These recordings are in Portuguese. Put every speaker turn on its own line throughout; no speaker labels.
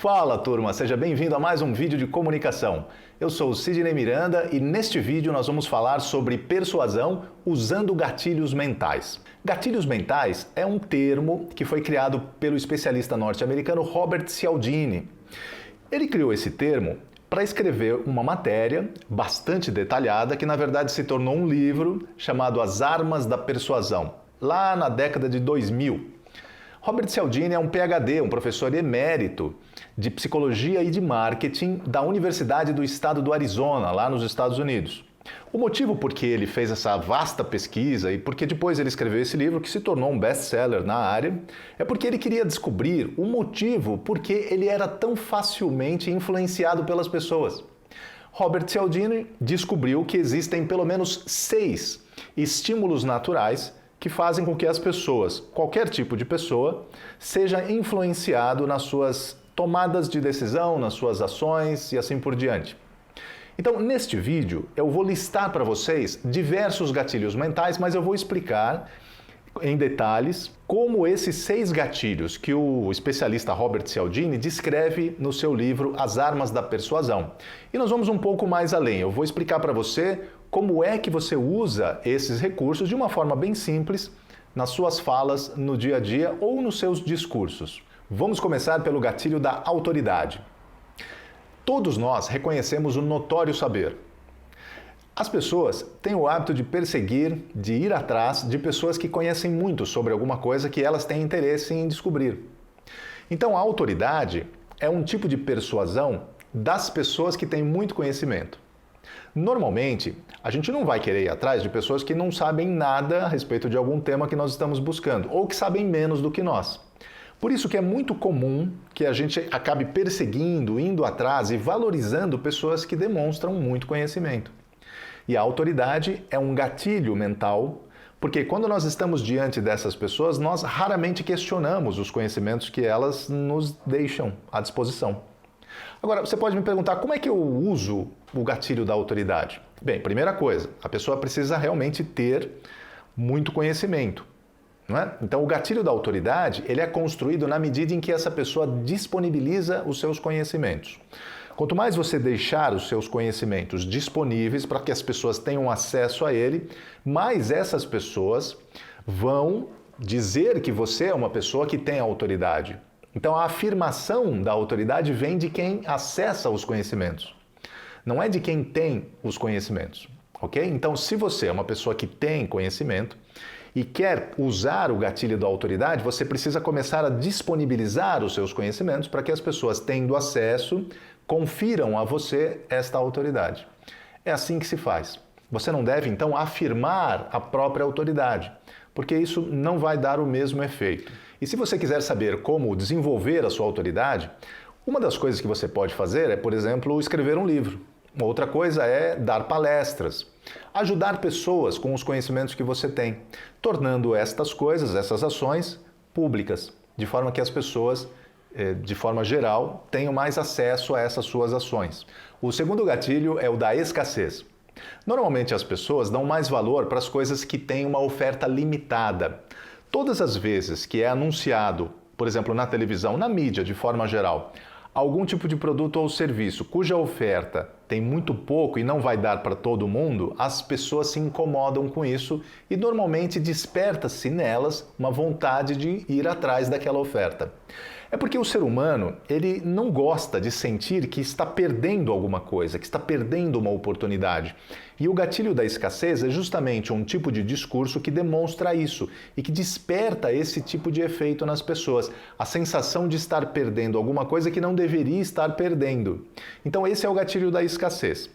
Fala turma, seja bem-vindo a mais um vídeo de comunicação. Eu sou o Sidney Miranda e neste vídeo nós vamos falar sobre persuasão usando gatilhos mentais. Gatilhos mentais é um termo que foi criado pelo especialista norte-americano Robert Cialdini. Ele criou esse termo para escrever uma matéria bastante detalhada que na verdade se tornou um livro chamado As Armas da Persuasão, lá na década de 2000. Robert Cialdini é um PhD, um professor emérito de psicologia e de marketing da Universidade do Estado do Arizona, lá nos Estados Unidos. O motivo por que ele fez essa vasta pesquisa e porque depois ele escreveu esse livro, que se tornou um best-seller na área, é porque ele queria descobrir o motivo por que ele era tão facilmente influenciado pelas pessoas. Robert Cialdini descobriu que existem pelo menos 6 estímulos naturais que fazem com que as pessoas, qualquer tipo de pessoa, seja influenciado nas suas tomadas de decisão, nas suas ações e assim por diante. Então, neste vídeo, eu vou listar para vocês diversos gatilhos mentais, mas eu vou explicar em detalhes como esses 6 gatilhos que o especialista Robert Cialdini descreve no seu livro As Armas da Persuasão. E nós vamos um pouco mais além. Eu vou explicar para você como é que você usa esses recursos de uma forma bem simples nas suas falas no dia a dia ou nos seus discursos. Vamos começar pelo gatilho da autoridade. Todos nós reconhecemos o notório saber. As pessoas têm o hábito de perseguir, de ir atrás de pessoas que conhecem muito sobre alguma coisa que elas têm interesse em descobrir. Então, a autoridade é um tipo de persuasão das pessoas que têm muito conhecimento. Normalmente, a gente não vai querer ir atrás de pessoas que não sabem nada a respeito de algum tema que nós estamos buscando, ou que sabem menos do que nós. Por isso que é muito comum que a gente acabe perseguindo, indo atrás e valorizando pessoas que demonstram muito conhecimento. E a autoridade é um gatilho mental, porque quando nós estamos diante dessas pessoas, nós raramente questionamos os conhecimentos que elas nos deixam à disposição. Agora, você pode me perguntar, como é que eu uso o gatilho da autoridade? Bem, primeira coisa, a pessoa precisa realmente ter muito conhecimento, não é? Então, o gatilho da autoridade, ele é construído na medida em que essa pessoa disponibiliza os seus conhecimentos. Quanto mais você deixar os seus conhecimentos disponíveis para que as pessoas tenham acesso a ele, mais essas pessoas vão dizer que você é uma pessoa que tem autoridade. Então, a afirmação da autoridade vem de quem acessa os conhecimentos, não é de quem tem os conhecimentos, ok? Então, se você é uma pessoa que tem conhecimento e quer usar o gatilho da autoridade, você precisa começar a disponibilizar os seus conhecimentos para que as pessoas, tendo acesso, confiram a você esta autoridade. É assim que se faz. Você não deve, então, afirmar a própria autoridade, porque isso não vai dar o mesmo efeito. E se você quiser saber como desenvolver a sua autoridade, uma das coisas que você pode fazer é, por exemplo, escrever um livro. Uma outra coisa é dar palestras, ajudar pessoas com os conhecimentos que você tem, tornando estas coisas, essas ações, públicas, de forma que as pessoas, de forma geral, tenham mais acesso a essas suas ações. O segundo gatilho é o da escassez. Normalmente as pessoas dão mais valor para as coisas que têm uma oferta limitada. Todas as vezes que é anunciado, por exemplo, na televisão, na mídia de forma geral, algum tipo de produto ou serviço cuja oferta tem muito pouco e não vai dar para todo mundo, as pessoas se incomodam com isso e normalmente desperta-se nelas uma vontade de ir atrás daquela oferta. É porque o ser humano, ele não gosta de sentir que está perdendo alguma coisa, que está perdendo uma oportunidade. E o gatilho da escassez é justamente um tipo de discurso que demonstra isso e que desperta esse tipo de efeito nas pessoas, a sensação de estar perdendo alguma coisa que não deveria estar perdendo. Então esse é o gatilho da escassez.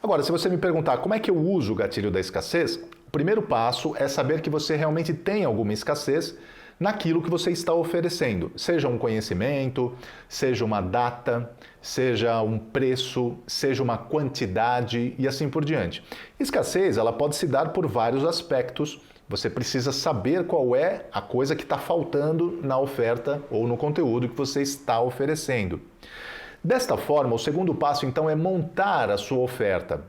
Agora, se você me perguntar como é que eu uso o gatilho da escassez, o primeiro passo é saber que você realmente tem alguma escassez naquilo que você está oferecendo, seja um conhecimento, seja uma data, seja um preço, seja uma quantidade e assim por diante. Escassez, ela pode se dar por vários aspectos. Você precisa saber qual é a coisa que está faltando na oferta ou no conteúdo que você está oferecendo. Desta forma, o segundo passo então é montar a sua oferta.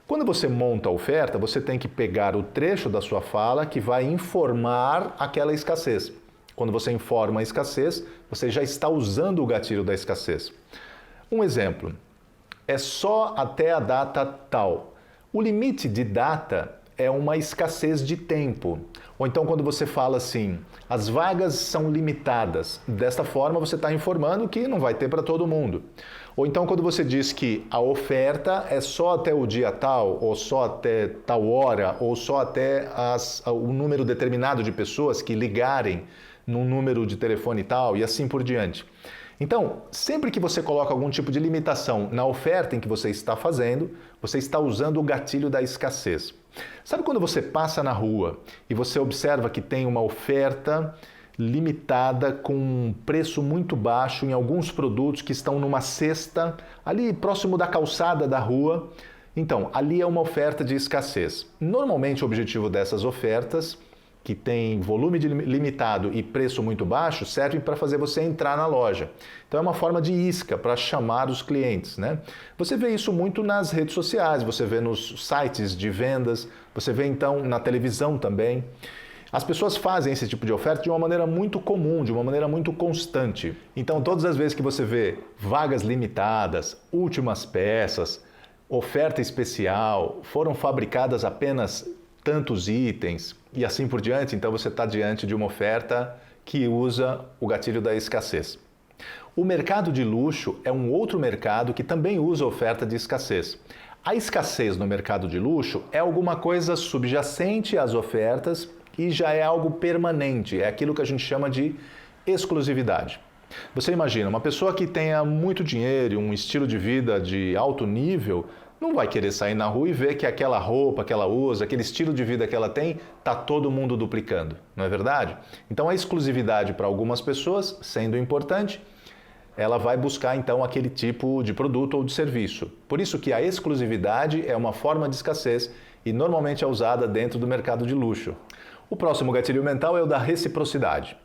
Quando você monta a oferta, você tem que pegar o trecho da sua fala que vai informar aquela escassez. Quando você informa a escassez, você já está usando o gatilho da escassez. Um exemplo, é só até a data tal. O limite de data é uma escassez de tempo. Ou então quando você fala assim, as vagas são limitadas. Desta forma você está informando que não vai ter para todo mundo. Ou então quando você diz que a oferta é só até o dia tal, ou só até tal hora, ou só até o número determinado de pessoas que ligarem num número de telefone tal e assim por diante. Então, sempre que você coloca algum tipo de limitação na oferta em que você está fazendo, você está usando o gatilho da escassez. Sabe quando você passa na rua e você observa que tem uma oferta limitada com um preço muito baixo em alguns produtos que estão numa cesta ali próximo da calçada da rua? Então, ali é uma oferta de escassez. Normalmente o objetivo dessas ofertas, que tem volume limitado e preço muito baixo, servem para fazer você entrar na loja. Então é uma forma de isca para chamar os clientes, né? Você vê isso muito nas redes sociais, você vê nos sites de vendas, você vê então na televisão também. As pessoas fazem esse tipo de oferta de uma maneira muito comum, de uma maneira muito constante. Então todas as vezes que você vê vagas limitadas, últimas peças, oferta especial, foram fabricadas apenas tantos itens e assim por diante, então você está diante de uma oferta que usa o gatilho da escassez. O mercado de luxo é um outro mercado que também usa oferta de escassez. A escassez no mercado de luxo é alguma coisa subjacente às ofertas e já é algo permanente, é aquilo que a gente chama de exclusividade. Você imagina, uma pessoa que tenha muito dinheiro, um estilo de vida de alto nível, não vai querer sair na rua e ver que aquela roupa que ela usa, aquele estilo de vida que ela tem, está todo mundo duplicando, não é verdade? Então a exclusividade para algumas pessoas, sendo importante, ela vai buscar então aquele tipo de produto ou de serviço. Por isso que a exclusividade é uma forma de escassez e normalmente é usada dentro do mercado de luxo. O próximo gatilho mental é o da reciprocidade.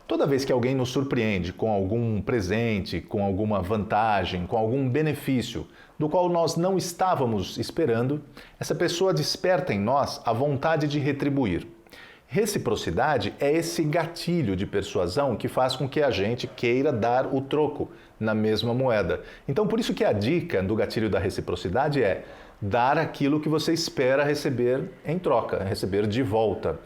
Toda vez que alguém nos surpreende com algum presente, com alguma vantagem, com algum benefício do qual nós não estávamos esperando, essa pessoa desperta em nós a vontade de retribuir. Reciprocidade é esse gatilho de persuasão que faz com que a gente queira dar o troco na mesma moeda. Então, por isso que a dica do gatilho da reciprocidade é dar aquilo que você espera receber em troca, receber de volta.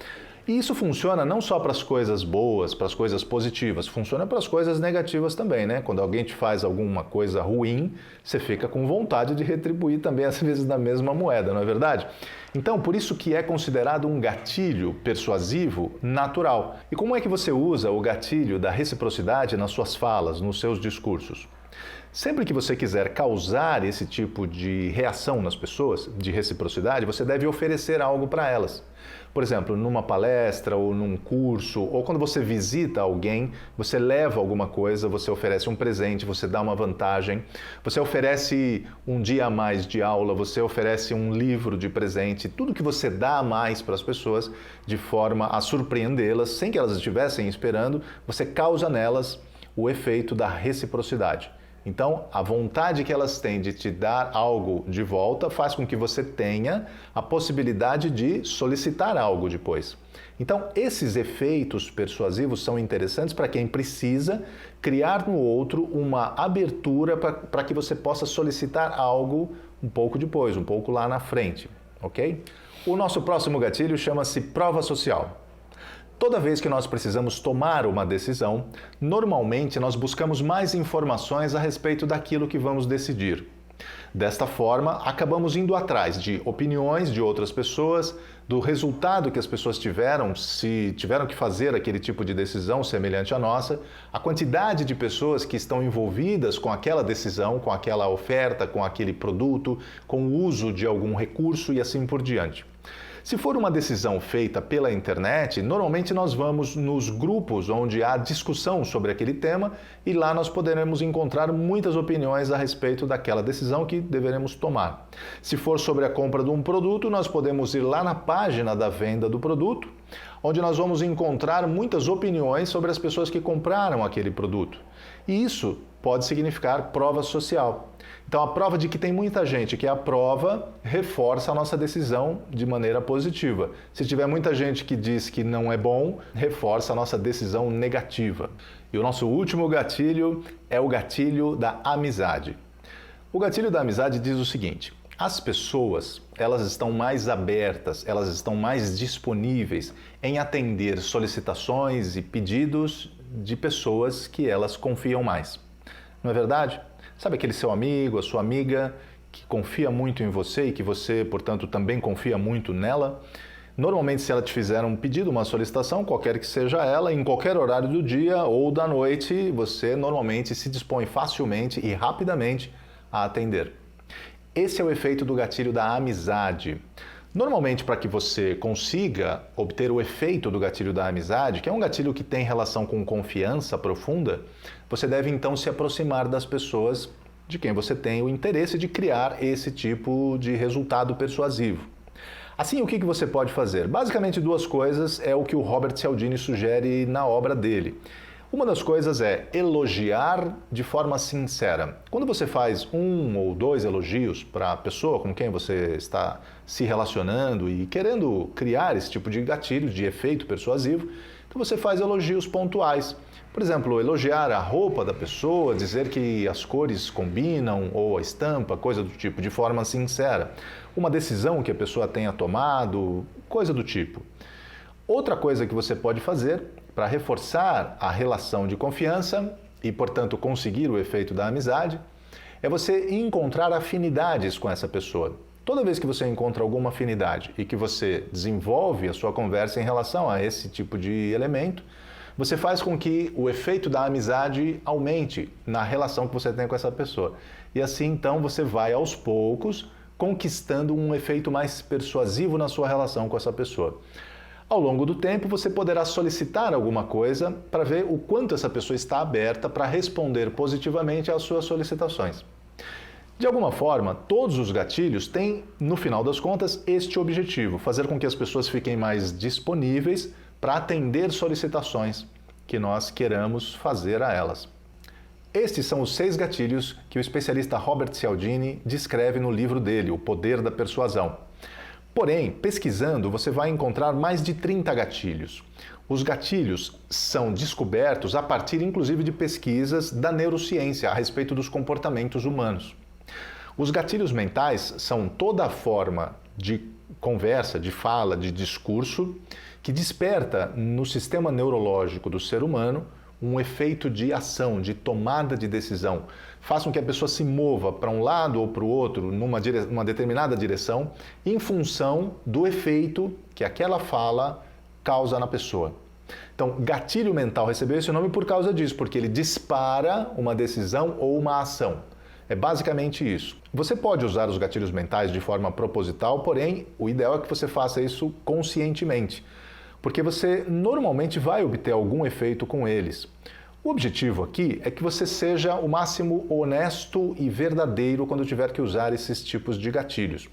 E isso funciona não só para as coisas boas, para as coisas positivas, funciona para as coisas negativas também, né? Quando alguém te faz alguma coisa ruim, você fica com vontade de retribuir também, às vezes, na mesma moeda, não é verdade? Então, por isso que é considerado um gatilho persuasivo natural. E como é que você usa o gatilho da reciprocidade nas suas falas, nos seus discursos? Sempre que você quiser causar esse tipo de reação nas pessoas, de reciprocidade, você deve oferecer algo para elas. Por exemplo, numa palestra ou num curso, ou quando você visita alguém, você leva alguma coisa, você oferece um presente, você dá uma vantagem, você oferece um dia a mais de aula, você oferece um livro de presente, tudo que você dá a mais para as pessoas, de forma a surpreendê-las, sem que elas estivessem esperando, você causa nelas o efeito da reciprocidade. Então, a vontade que elas têm de te dar algo de volta faz com que você tenha a possibilidade de solicitar algo depois. Então, esses efeitos persuasivos são interessantes para quem precisa criar no outro uma abertura para que você possa solicitar algo um pouco depois, um pouco lá na frente, ok? O nosso próximo gatilho chama-se prova social. Toda vez que nós precisamos tomar uma decisão, normalmente nós buscamos mais informações a respeito daquilo que vamos decidir. Desta forma, acabamos indo atrás de opiniões de outras pessoas, do resultado que as pessoas tiveram, se tiveram que fazer aquele tipo de decisão semelhante à nossa, a quantidade de pessoas que estão envolvidas com aquela decisão, com aquela oferta, com aquele produto, com o uso de algum recurso e assim por diante. Se for uma decisão feita pela internet, normalmente nós vamos nos grupos onde há discussão sobre aquele tema e lá nós poderemos encontrar muitas opiniões a respeito daquela decisão que deveremos tomar. Se for sobre a compra de um produto, nós podemos ir lá na página da venda do produto, onde nós vamos encontrar muitas opiniões sobre as pessoas que compraram aquele produto. E isso pode significar prova social. Então, a prova de que tem muita gente que aprova reforça a nossa decisão de maneira positiva. Se tiver muita gente que diz que não é bom, reforça a nossa decisão negativa. E o nosso último gatilho é o gatilho da amizade. O gatilho da amizade diz o seguinte: as pessoas, elas estão mais abertas, elas estão mais disponíveis em atender solicitações e pedidos de pessoas que elas confiam mais. Não é verdade? Sabe aquele seu amigo, a sua amiga que confia muito em você e que você, portanto, também confia muito nela? Normalmente, se ela te fizer um pedido, uma solicitação, qualquer que seja ela, em qualquer horário do dia ou da noite, você normalmente se dispõe facilmente e rapidamente a atender. Esse é o efeito do gatilho da amizade. Normalmente, para que você consiga obter o efeito do gatilho da amizade, que é um gatilho que tem relação com confiança profunda, você deve então se aproximar das pessoas de quem você tem o interesse de criar esse tipo de resultado persuasivo. Assim, o que você pode fazer? Basicamente, duas coisas é o que o Robert Cialdini sugere na obra dele. Uma das coisas é elogiar de forma sincera. Quando você faz um ou dois elogios para a pessoa com quem você está se relacionando e querendo criar esse tipo de gatilho, de efeito persuasivo, então você faz elogios pontuais. Por exemplo, elogiar a roupa da pessoa, dizer que as cores combinam ou a estampa, coisa do tipo, de forma sincera. Uma decisão que a pessoa tenha tomado, coisa do tipo. Outra coisa que você pode fazer para reforçar a relação de confiança e, portanto, conseguir o efeito da amizade, é você encontrar afinidades com essa pessoa. Toda vez que você encontra alguma afinidade e que você desenvolve a sua conversa em relação a esse tipo de elemento, você faz com que o efeito da amizade aumente na relação que você tem com essa pessoa. E assim, então, você vai aos poucos conquistando um efeito mais persuasivo na sua relação com essa pessoa. Ao longo do tempo, você poderá solicitar alguma coisa para ver o quanto essa pessoa está aberta para responder positivamente às suas solicitações. De alguma forma, todos os gatilhos têm, no final das contas, este objetivo: fazer com que as pessoas fiquem mais disponíveis para atender solicitações que nós queramos fazer a elas. Estes são os 6 gatilhos que o especialista Robert Cialdini descreve no livro dele, O Poder da Persuasão. Porém, pesquisando, você vai encontrar mais de 30 gatilhos. Os gatilhos são descobertos a partir, inclusive, de pesquisas da neurociência a respeito dos comportamentos humanos. Os gatilhos mentais são toda a forma de conversa, de fala, de discurso que desperta no sistema neurológico do ser humano um efeito de ação, de tomada de decisão. Faz com que a pessoa se mova para um lado ou para o outro, numa determinada direção, em função do efeito que aquela fala causa na pessoa. Então, gatilho mental recebeu esse nome por causa disso, porque ele dispara uma decisão ou uma ação. É basicamente isso. Você pode usar os gatilhos mentais de forma proposital, porém, o ideal é que você faça isso conscientemente, porque você normalmente vai obter algum efeito com eles. O objetivo aqui é que você seja o máximo honesto e verdadeiro quando tiver que usar esses tipos de gatilhos.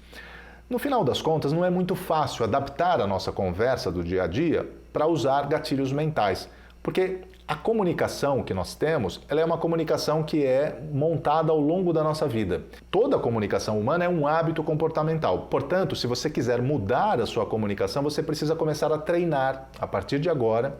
No final das contas, não é muito fácil adaptar a nossa conversa do dia a dia para usar gatilhos mentais, porque a comunicação que nós temos, ela é uma comunicação que é montada ao longo da nossa vida. Toda a comunicação humana é um hábito comportamental. Portanto, se você quiser mudar a sua comunicação, você precisa começar a treinar, a partir de agora,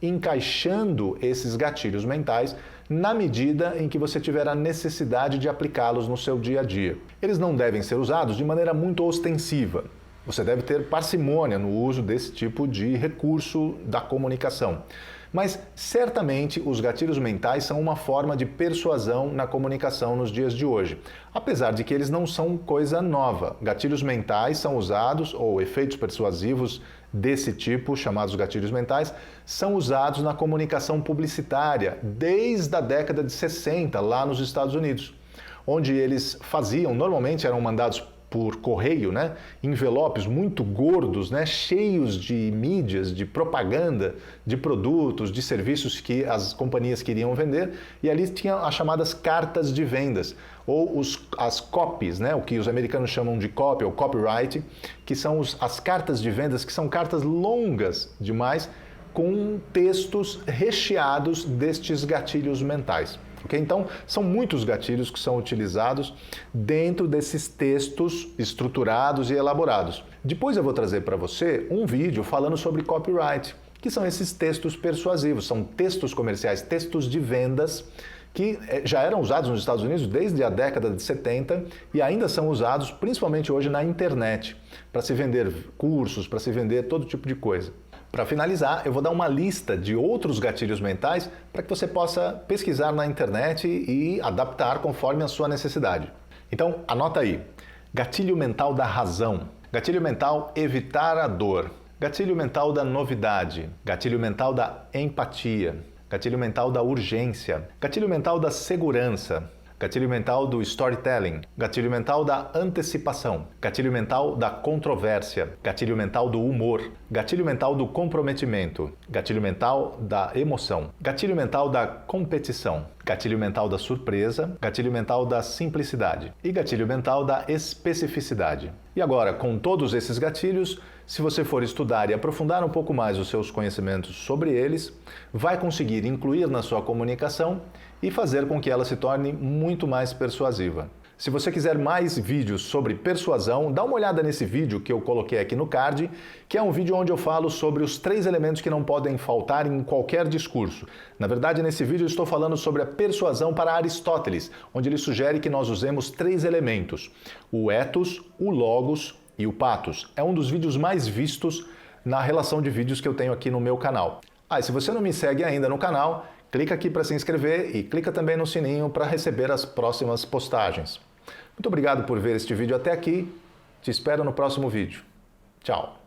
encaixando esses gatilhos mentais na medida em que você tiver a necessidade de aplicá-los no seu dia a dia. Eles não devem ser usados de maneira muito ostensiva. Você deve ter parcimônia no uso desse tipo de recurso da comunicação. Mas, certamente, os gatilhos mentais são uma forma de persuasão na comunicação nos dias de hoje. Apesar de que eles não são coisa nova. Gatilhos mentais são usados, ou efeitos persuasivos desse tipo, chamados gatilhos mentais, são usados na comunicação publicitária desde a década de 60, lá nos Estados Unidos, onde eles faziam, normalmente eram mandados por correio, envelopes muito gordos, cheios de mídias, de propaganda, de produtos, de serviços que as companhias queriam vender, e ali tinham as chamadas cartas de vendas, ou as copies, o que os americanos chamam de copy ou copyright, que são as cartas de vendas, que são cartas longas demais, com textos recheados destes gatilhos mentais. ok? Então, são muitos gatilhos que são utilizados dentro desses textos estruturados e elaborados. Depois eu vou trazer para você um vídeo falando sobre copyright, que são esses textos persuasivos, são textos comerciais, textos de vendas que já eram usados nos Estados Unidos desde a década de 70 e ainda são usados principalmente hoje na internet, para se vender cursos, para se vender todo tipo de coisa. Para finalizar, eu vou dar uma lista de outros gatilhos mentais para que você possa pesquisar na internet e adaptar conforme a sua necessidade. Então, anota aí. Gatilho mental da razão. Gatilho mental evitar a dor. Gatilho mental da novidade. Gatilho mental da empatia. Gatilho mental da urgência. Gatilho mental da segurança. Gatilho mental do storytelling. Gatilho mental da antecipação. Gatilho mental da controvérsia. Gatilho mental do humor. Gatilho mental do comprometimento. Gatilho mental da emoção. Gatilho mental da competição. Gatilho mental da surpresa. Gatilho mental da simplicidade. E gatilho mental da especificidade. E agora, com todos esses gatilhos, se você for estudar e aprofundar um pouco mais os seus conhecimentos sobre eles, vai conseguir incluir na sua comunicação e fazer com que ela se torne muito mais persuasiva. Se você quiser mais vídeos sobre persuasão, dá uma olhada nesse vídeo que eu coloquei aqui no card, que é um vídeo onde eu falo sobre os 3 elementos que não podem faltar em qualquer discurso. Na verdade, nesse vídeo eu estou falando sobre a persuasão para Aristóteles, onde ele sugere que nós usemos 3 elementos: o ethos, o logos e o pathos. É um dos vídeos mais vistos na relação de vídeos que eu tenho aqui no meu canal. E se você não me segue ainda no canal, clica aqui para se inscrever e clica também no sininho para receber as próximas postagens. Muito obrigado por ver este vídeo até aqui. Te espero no próximo vídeo. Tchau!